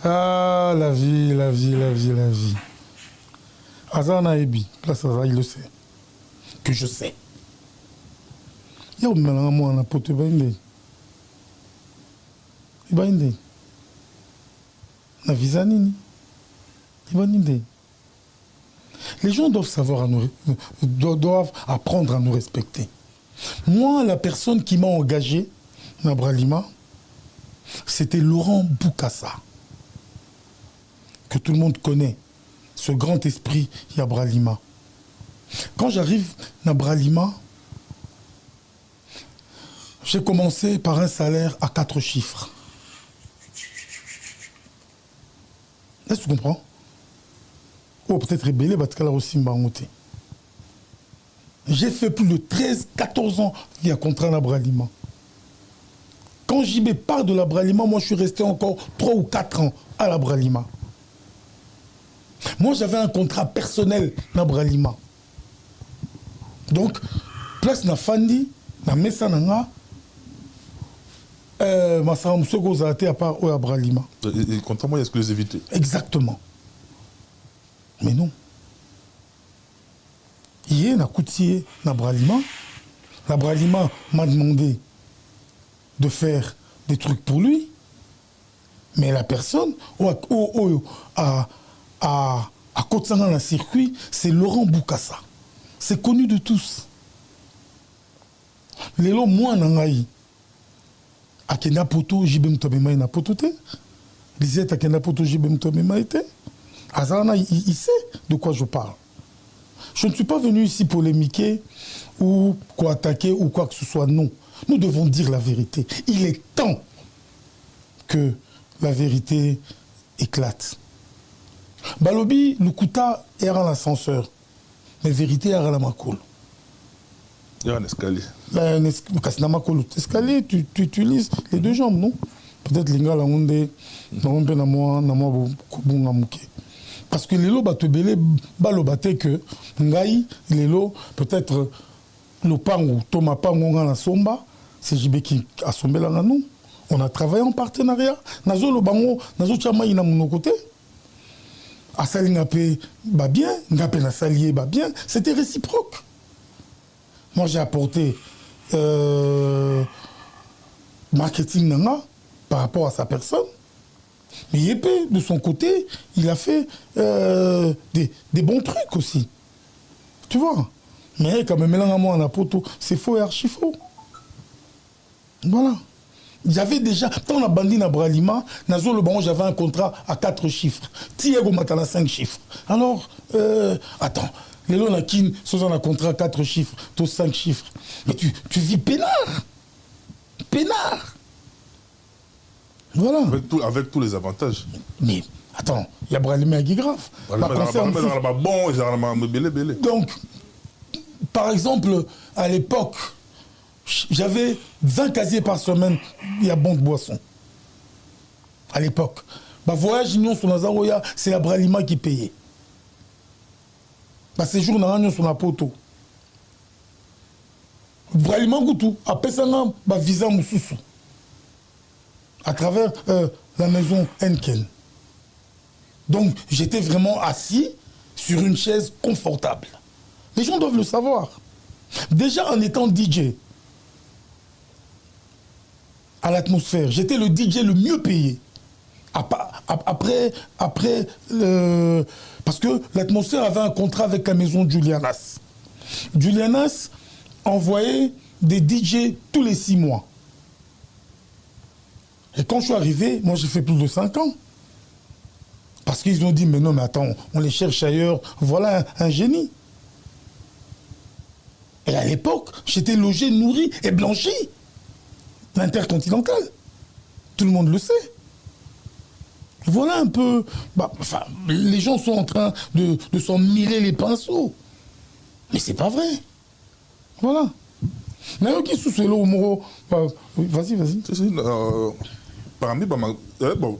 Ah, la vie, la vie, la vie, la vie. Azana Ebi, place Azana, il le sait. Que je sais. Il y a un mélange à moi, on a pote, il va y na visa nini. Les gens doivent savoir, doivent apprendre à nous respecter. Moi, la personne qui m'a engagé, Nabralima, c'était Laurent Boukassa, que tout le monde connaît, ce grand esprit Yabralima. Quand j'arrive Nabralima, j'ai commencé par un salaire à 4 chiffres. Est-ce que tu comprends? Ou peut-être rébellé, parce qu'elle a aussi mbangoté. J'ai fait plus de 13-14 ans il y a contrat Nabralima. Quand JB part de Labralima, moi je suis resté encore 3 ou 4 ans à Labralima. Moi j'avais un contrat personnel Nabralima. Donc, place na Fandi, na Mesa Nanga, Masara Moussoko Zate à part Labralima. Et contrairement à l'exclusivité. Exactement. Mais non. Hier, na Koutier, Nabralima. Nabralima m'a demandé de faire des trucs pour lui, mais la personne à Kotsanga dans le circuit, c'est Laurent Boukassa. C'est connu de tous. Lelo moi nangai akenda poto jibe mtobema na poto te. Lisette akenda poto jibe mtobema te. Azana il sait de quoi je parle. Je ne suis pas venu ici polémiquer ou quoi attaquer ou quoi que ce soit, non. Nous devons dire la vérité. Il est temps que la vérité éclate. Balobi, Lukuta est à l'ascenseur. Mais vérité est à la macoule. Il y a un escalier. Escalier, tu utilises les deux jambes, non? Peut-être l'inga la onde, parce que les lots battent belé, balobate que ngai, les lots, peut-être le pango, Thomas Pango na somba, c'est JB qui a sombé là nous. On a travaillé en partenariat. Nazo le bango, nazo chama ina mon côté. Asali ngapé ba bien, ngapé na salié ba bien, c'était réciproque. Moi j'ai apporté marketing nanga par rapport à sa personne. Mais Yépé, de son côté, il a fait des bons trucs aussi. Tu vois? Mais quand même, là, moi, en apoto, c'est faux et archi faux. Voilà. J'avais déjà, quand on a bandit à Bralima, Nazo le Baron, j'avais un contrat à 4 chiffres. Tiago Matala 5 chiffres. Alors, attends, les lots nakin, sont un contrat à 4 chiffres, tous 5 chiffres. Mais tu vis peinard. Peinard. Voilà. Avec tous les avantages. Mais, attends, il y a Bralima qui est grave. Donc, par exemple, à l'époque, j'avais 20 casiers par semaine, il y a bon de boisson. À l'époque. Bah, voyage Union sur Nazaroya, c'est la Bralima qui payait. Bah, séjour dans l'Union sur la poto. Bralima Goutou, après ça, bah, visa Moussoussou. À travers la maison Henkel. Donc, j'étais vraiment assis sur une chaise confortable. Les gens doivent le savoir. Déjà en étant DJ, à l'atmosphère, j'étais le DJ le mieux payé. Après parce que l'atmosphère avait un contrat avec la maison Julianas. Julianas envoyait des DJ tous les 6 mois. Et quand je suis arrivé, moi j'ai fait plus de 5 ans. Parce qu'ils ont dit, mais non, mais attends, on les cherche ailleurs. Voilà un génie. Et à l'époque, j'étais logé, nourri et blanchi. L'Intercontinental. Tout le monde le sait. Voilà un peu... Bah, enfin, les gens sont en train de s'en mêler les pinceaux. Mais c'est pas vrai. Voilà. Nayoki Sousselo Omoro... Vas-y. Parmi bon,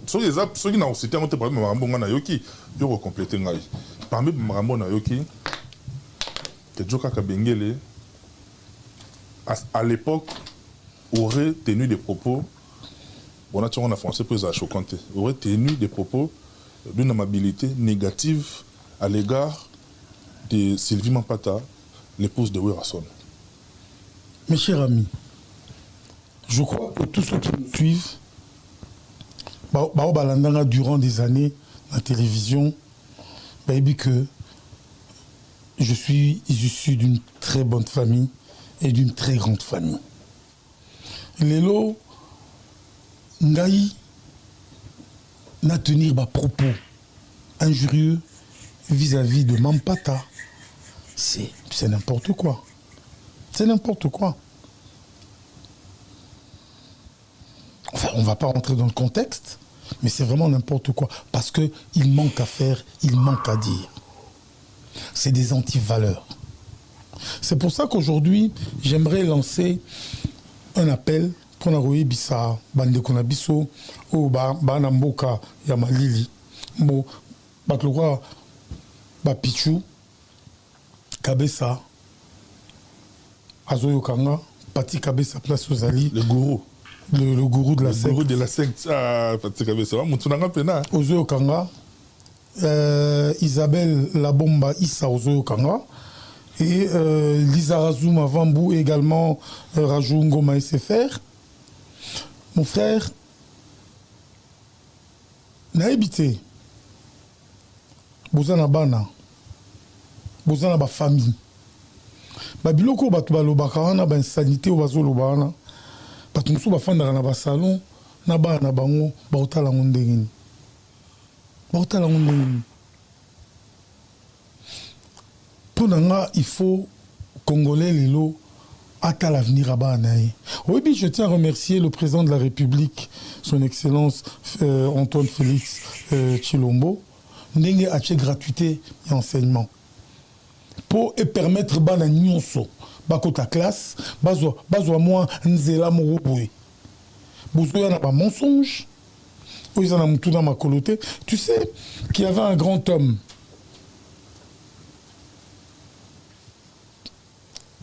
ceux qui n'ont cité un peu parmi Marambo Nayoki, ils ont complété. Parmi Marambo Nayoki, que Joka Kabengele, à l'époque, aurait tenu des propos on a en français plus à choquant, aurait tenu des propos d'une amabilité négative à l'égard de Sylvie Mampata, l'épouse de Werrason. Mes chers amis, je crois que tous ceux qui nous suivent, durant des années, la télévision, que je suis issu d'une très bonne famille et d'une très grande famille. Lelo, Ngaï n'a tenir des propos injurieux vis-à-vis de Mampata. C'est n'importe quoi. C'est n'importe quoi. Enfin, on ne va pas rentrer dans le contexte, mais c'est vraiment n'importe quoi. Parce qu'il manque à faire, il manque à dire. C'est des anti-valeurs. C'est pour ça qu'aujourd'hui, j'aimerais lancer un appel pour Naroye Bissa, Bande Konabiso, ou Banamboka Yamalili, Bo Baklora, Bapichu, Kabessa, Azoyo Kanga, Pati Kabessa, Place Ozali. Le gourou. Le gourou de la secte. Le gourou de la secte. Ah, Pati Kabessa, Moutounanga Pena. Ozoyo Kanga, Isabelle Labomba Issa Ozoyo Kanga, et Lisa Razouma Vambou également Rajou Ngoma SFR. Mon frère, n'a habité. Bozana Bana. Bozana ba famille. Babiloko batu balobaka wana ba insanité o bazoloba wana. Batu musu bafandaka na ba salon na bana bango ba otala ngondengini. Ba otala ngondengini. Pour nanga il faut Congolais lelo à l'avenir à Banaï. Oui, je tiens à remercier le président de la République, son Excellence Antoine Félix Tshilombo, n'ayant acheté gratuité et enseignement. Pour permettre Bana Nyonso, Bakota classe, Bazo moi Nzela Moroboui. Bozo yana pas mensonge, ou ils en ont tout dans ma coloté. Tu sais qu'il y avait un grand homme,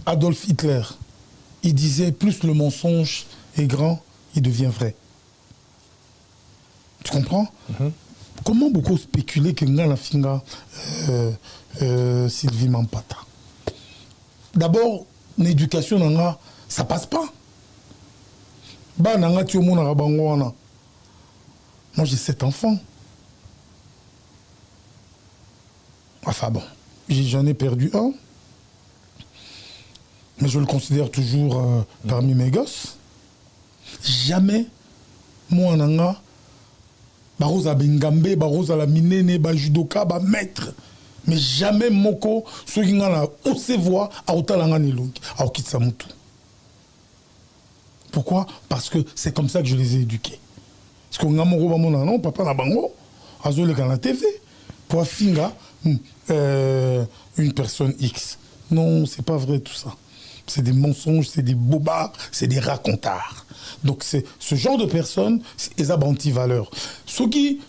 Adolf Hitler. Il disait, plus le mensonge est grand, il devient vrai. Tu comprends? Comment beaucoup spéculer que Ngala Finga Sylvie Mampata? D'abord, l'éducation, ça passe pas. Moi, j'ai 7 enfants. Enfin bon, j'en ai perdu un. Mais je le considère toujours parmi mes gosses. Jamais, moi, nanga, barosa bengambe, barosa la minene, ba judoka, ba maître. Mais jamais moko, ceux qui n'ont pas osé voir, à otalanga nilungi, à okitsamutu. Pourquoi? Parce que c'est comme ça que je les ai éduqués. Parce qu'on a mon non, papa na bango, azole dans la TV, pour finga une personne X. Non, c'est pas vrai tout ça. C'est des mensonges, c'est des bobards, c'est des racontards. Donc c'est ce genre de personnes, ils ont anti-valeur. Ceux qui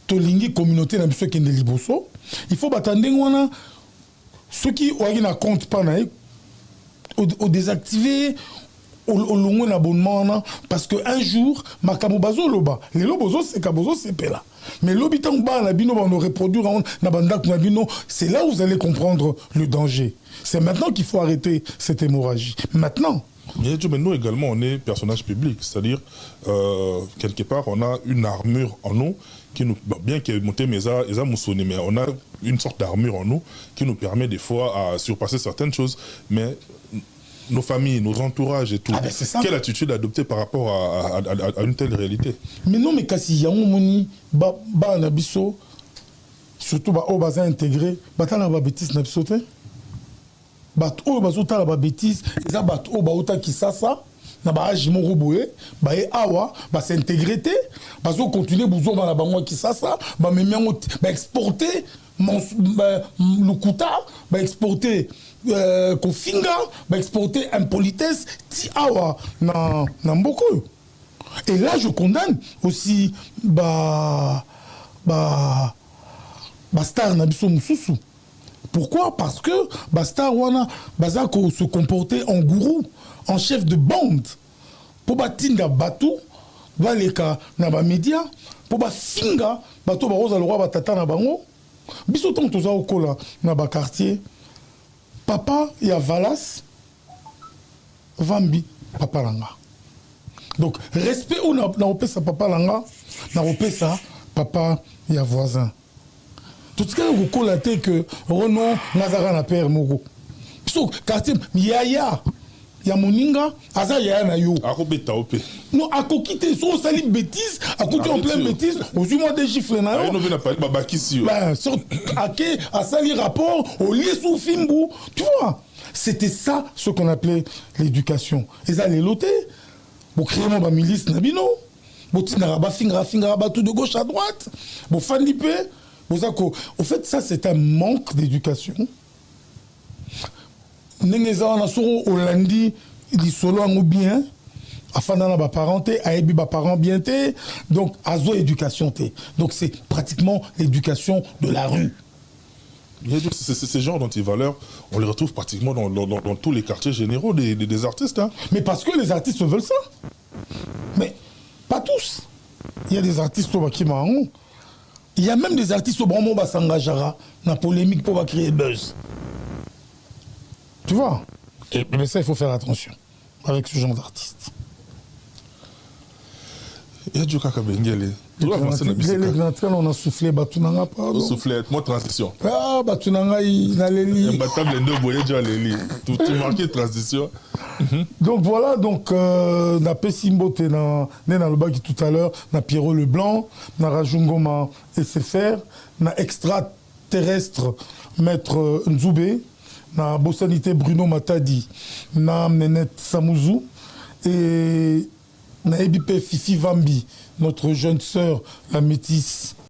tolingi communauté na biso kende liboso, il faut attendre ceux qui ont un compte pas au désactiver au long l'abonnement parce que un jour makamo bazo loba les lobozo c'est kabozo c'est pela mais l'habitant ba na bino va nous reproduire na banda na bino, c'est là où vous allez comprendre le danger. C'est maintenant qu'il faut arrêter cette hémorragie. Maintenant. Mais nous également, on est personnage public, c'est-à-dire quelque part on a une armure en nous qui nous, bien qu'il y ait monté mais on a une sorte d'armure en nous qui nous permet des fois à surpasser certaines choses, mais nos familles, nos entourages et tout. Ah ben quelle attitude adopter par rapport à une telle réalité? Mais non, mais kasi yango moni ba na biso surtout ba o baza intégré, ba tala ba bêtise na biso te. Ba o bazo tala ba bêtise, eza ba o ba ota kisasa na ba age moko boye, ba e awa, ba s'intégrer te, bazo continuer buzo ba na bango kisasa, ba memiango ba exporter Lukuta, ba exporter Kofinga, ba exporter impolitesse, ti awa na mboko. Et là je condamne aussi star na biso mususu. Pourquoi? Parce que star wana bazako se comporter en gourou, en chef de bande pour batinda batou baleka na ba média pour ba finga bato ba roza le roi batata na bango biso tant toza okola na ba quartier papa ya Valas Vambi papa langa. Donc respect ou na opesa papa langa na opesa papa ya voisin. Tout ce que kola te que Renan Nazara na père moko. So quartier yaya ya moninga aza yaya na yo. Akobeta ope. Non, à quitter son sali bêtise, à côté en pleine bêtise, aux mois des gifles na yo. Non, on pas babakisi. Ben, sur à sali rapport au lieu sous Fimbu, tu vois. C'était ça ce qu'on appelait l'éducation. Et ça les lotés. Bon créer mon milice nabino. Bon tinaraba fingra tout de gauche à droite. Bon fanipé. Bon ça au fait ça c'est un manque d'éducation. Nengeza na soro Hollandi li solo en bien. Afin dans la parenté, aébi ba parent bien té. Donc azo éducation té. Donc c'est pratiquement l'éducation de la rue. Ces genres d'antivaleurs, on les retrouve pratiquement dans tous les quartiers généraux des artistes. Hein. Mais parce que les artistes veulent ça. Mais pas tous. Il y a des artistes qui m'ont. Il y a même des artistes qui s'engagera dans la polémique pour créer buzz. Tu vois? Mais ça, il faut faire attention avec ce genre d'artistes. Il y a du caca bengele. On a soufflé, Batunanga, pardon. Soufflé, moi transition. Ah, Batunanga, il a les lits. Tout marqué transition. Donc voilà, donc, na Pessimbo, na le bagi tout à l'heure, na Pierrot Leblanc, na Rajungoma SFR, na extraterrestre Maître Nzoubé, na Bossanité Bruno Matadi, na Nenette Samouzou, et na EBP Fifi Vambi, notre jeune sœur, la métisse